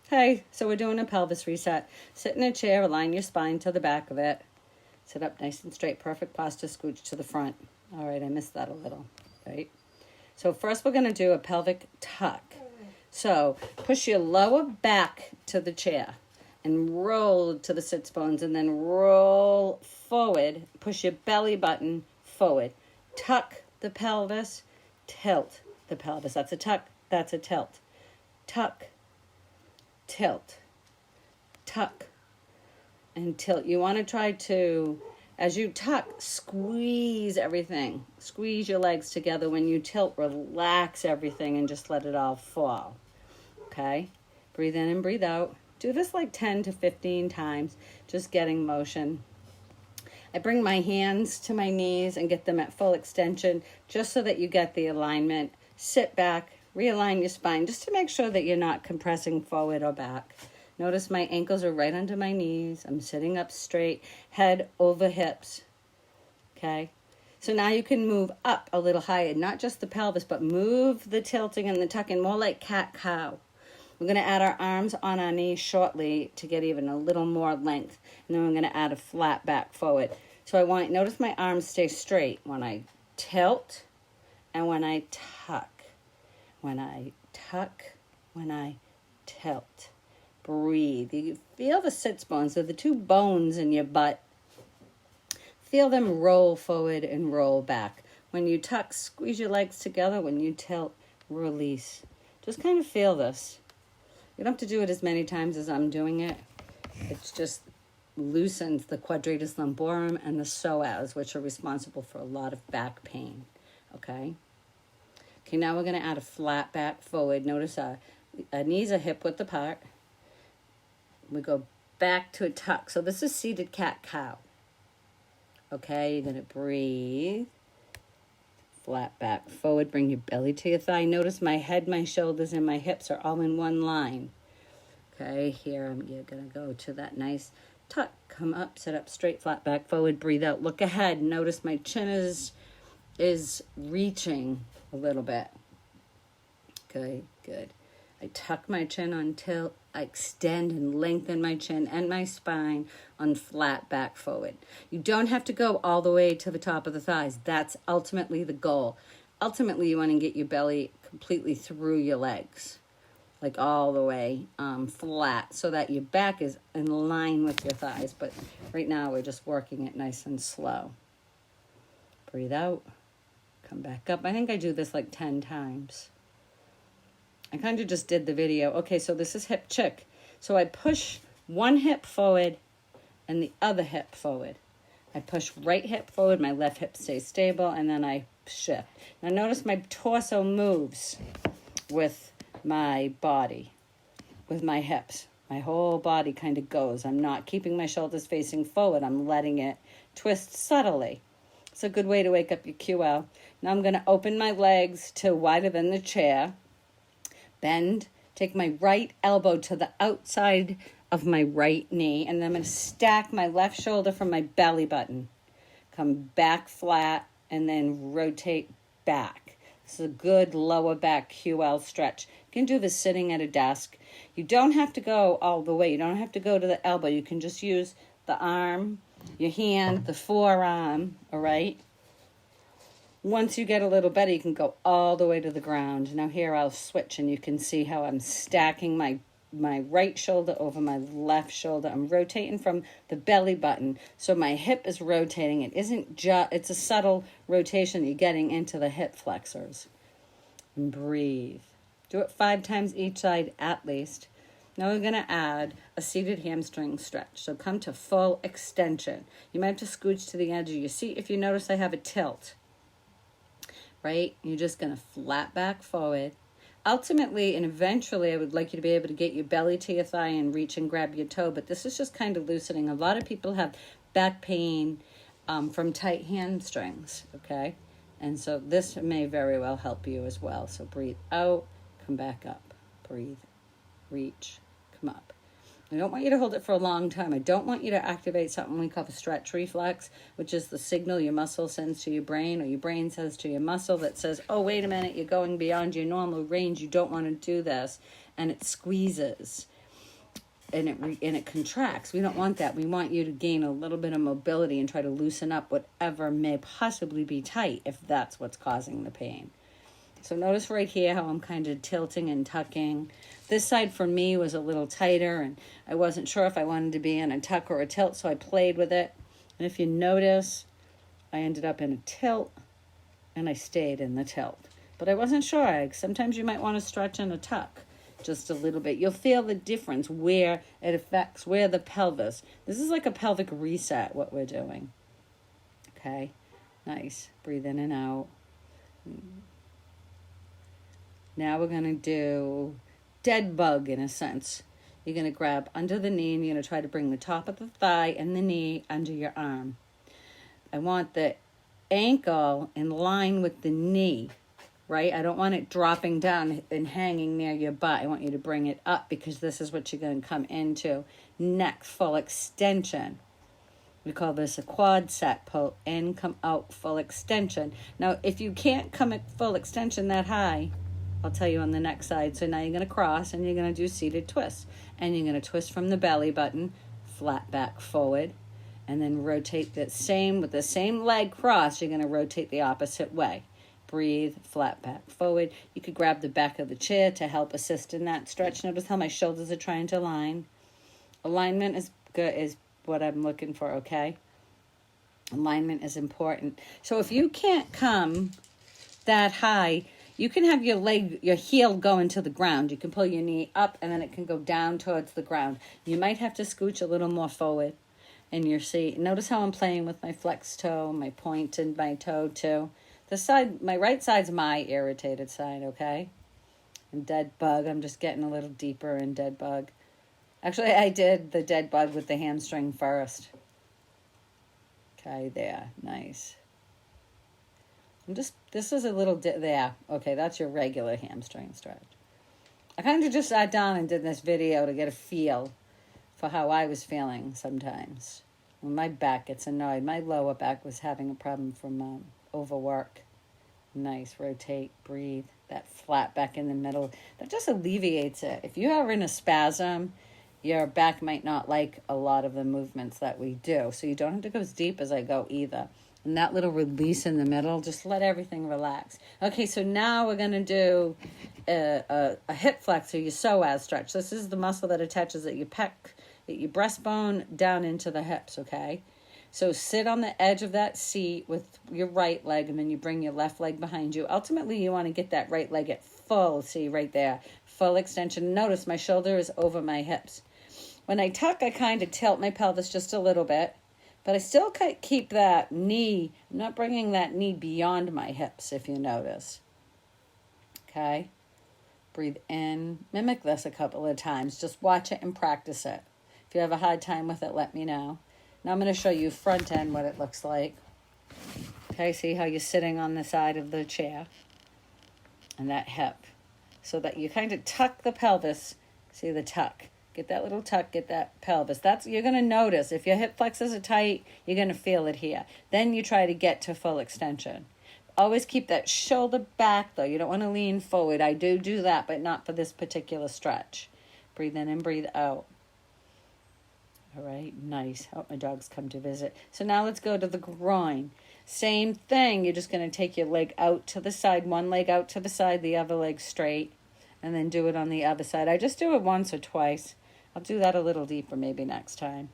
Hey, so we're doing a pelvis reset. Sit in a chair, align your spine to the back of it. Sit up nice and straight, perfect posture, scooch to the front. All right, I missed that a little, right? So first we're going to do a pelvic tuck. So push your lower back to the chair and roll to the sits bones and then roll forward. Push your belly button forward. Tuck the pelvis, tilt the pelvis. That's a tuck, that's a tilt. Tuck, tilt, tuck, and tilt. You want to try to, as you tuck, squeeze everything. Squeeze your legs together. When you tilt, relax everything and just let it all fall. Okay? Breathe in and breathe out. Do this like 10 to 15 times, just getting motion. I bring my hands to my knees and get them at full extension just so that you get the alignment. Sit back, realign your spine just to make sure that you're not compressing forward or back. Notice my ankles are right under my knees. I'm sitting up straight, head over hips. Okay? So now you can move up a little higher, not just the pelvis, but move the tilting and the tucking, more like cat-cow. We're going to add our arms on our knees shortly to get even a little more length. And then we're going to add a flat back forward. So notice my arms stay straight when I tilt and when I tuck. When I tuck, when I tilt. Breathe. You feel the sits bones. They're the two bones in your butt. Feel them roll forward and roll back. When you tuck, squeeze your legs together. When you tilt, release. Just kind of feel this. You don't have to do it as many times as I'm doing it. It just loosens the quadratus lumborum and the psoas, which are responsible for a lot of back pain. Okay? Okay, now we're going to add a flat back forward. Notice our knees are hip width apart. We go back to a tuck. So this is seated cat-cow. Okay, you're going to breathe. Flat back forward. Bring your belly to your thigh. Notice my head, my shoulders, and my hips are all in one line. Okay, here you're going to go to that nice tuck. Come up, sit up straight, flat back forward. Breathe out. Look ahead. Notice my chin is reaching a little bit. Okay, good. I tuck my chin on tilt. I extend and lengthen my chin and my spine on flat back forward. You don't have to go all the way to the top of the thighs. That's ultimately the goal. Ultimately, you want to get your belly completely through your legs, like all the way flat, so that your back is in line with your thighs. But right now, we're just working it nice and slow. Breathe out. Come back up. I think I do this like 10 times. I kind of just did the video. Okay, so this is hip chick. So I push one hip forward and the other hip forward. I push right hip forward, my left hip stays stable, and then I shift. Now notice my torso moves with my body, with my hips. My whole body kind of goes. I'm not keeping my shoulders facing forward. I'm letting it twist subtly. It's a good way to wake up your QL. Now I'm going to open my legs to wider than the chair. Bend. Take my right elbow to the outside of my right knee. And then I'm going to stack my left shoulder from my belly button. Come back flat and then rotate back. This is a good lower back QL stretch. You can do this sitting at a desk. You don't have to go all the way. You don't have to go to the elbow. You can just use the arm, your hand, the forearm, all right? Once you get a little better, you can go all the way to the ground. Now here I'll switch and you can see how I'm stacking my right shoulder over my left shoulder. I'm rotating from the belly button. So my hip is rotating. It isn't just, it's a subtle rotation. You're getting into the hip flexors. And breathe. Do it 5 times each side at least. Now we're going to add a seated hamstring stretch. So come to full extension. You might have to scooch to the edge of your seat. If you notice, I have a tilt. Right? You're just going to flat back forward. Ultimately and eventually, I would like you to be able to get your belly to your thigh and reach and grab your toe. But this is just kind of loosening. A lot of people have back pain from tight hamstrings. Okay? And so this may very well help you as well. So breathe out. Come back up. Breathe. Reach. Come up. I don't want you to hold it for a long time. I don't want you to activate something we call the stretch reflex, which is the signal your muscle sends to your brain, or your brain says to your muscle that says, oh, wait a minute, you're going beyond your normal range. You don't want to do this. And it squeezes. it contracts. We don't want that. We want you to gain a little bit of mobility and try to loosen up whatever may possibly be tight if that's what's causing the pain. So notice right here how I'm kind of tilting and tucking. This side for me was a little tighter, and I wasn't sure if I wanted to be in a tuck or a tilt, so I played with it. And if you notice, I ended up in a tilt, and I stayed in the tilt. But I wasn't sure. Sometimes you might want to stretch in a tuck just a little bit. You'll feel the difference where it affects, where the pelvis. This is like a pelvic reset, what we're doing. Okay, nice. Breathe in and out. Now we're going to do dead bug in a sense. You're going to grab under the knee and you're going to try to bring the top of the thigh and the knee under your arm. I want the ankle in line with the knee, right? I don't want it dropping down and hanging near your butt. I want you to bring it up because this is what you're going to come into. Neck, full extension. We call this a quad set. Pull in, come out, full extension. Now, if you can't come at full extension that high, I'll tell you on the next side. So now you're going to cross and you're going to do seated twists. And you're going to twist from the belly button, flat back forward, and then rotate the same, with the same leg cross, you're going to rotate the opposite way. Breathe, flat back forward. You could grab the back of the chair to help assist in that stretch. Notice how my shoulders are trying to align. Alignment is good, is what I'm looking for, okay? Alignment is important. So if you can't come that high, you can have your heel go into the ground. You can pull your knee up and then it can go down towards the ground. You might have to scooch a little more forward in your seat. Notice how I'm playing with my flex toe, my point and my toe too. The side, my right side's my irritated side, okay? And dead bug, I'm just getting a little deeper in dead bug. Actually, I did the dead bug with the hamstring first. Okay, there, nice. This is a little, there. Okay, that's your regular hamstring stretch. I kind of just sat down and did this video to get a feel for how I was feeling sometimes. When my back gets annoyed. My lower back was having a problem from overwork. Nice, rotate, breathe. That flat back in the middle, that just alleviates it. If you are in a spasm, your back might not like a lot of the movements that we do. So you don't have to go as deep as I go either. And that little release in the middle, just let everything relax. Okay, so now we're going to do a hip flexor, your psoas stretch. This is the muscle that attaches at your pec, at your breastbone, down into the hips, okay? So sit on the edge of that seat with your right leg, and then you bring your left leg behind you. Ultimately, you want to get that right leg at full, see right there, full extension. Notice my shoulder is over my hips. When I tuck, I kind of tilt my pelvis just a little bit. But I still keep that knee, I'm not bringing that knee beyond my hips, if you notice. Okay? Breathe in. Mimic this a couple of times. Just watch it and practice it. If you have a hard time with it, let me know. Now I'm going to show you front end what it looks like. Okay, see how you're sitting on the side of the chair. And that hip. So that you kind of tuck the pelvis. See the tuck. Get that little tuck, get that pelvis. You're going to notice. If your hip flexors are tight, you're going to feel it here. Then you try to get to full extension. Always keep that shoulder back, though. You don't want to lean forward. I do that, but not for this particular stretch. Breathe in and breathe out. All right, nice. Oh, my dog's come to visit. So now let's go to the groin. Same thing. You're just going to take your leg out to the side, one leg out to the side, the other leg straight, and then do it on the other side. I just do it once or twice. I'll do that a little deeper maybe next time.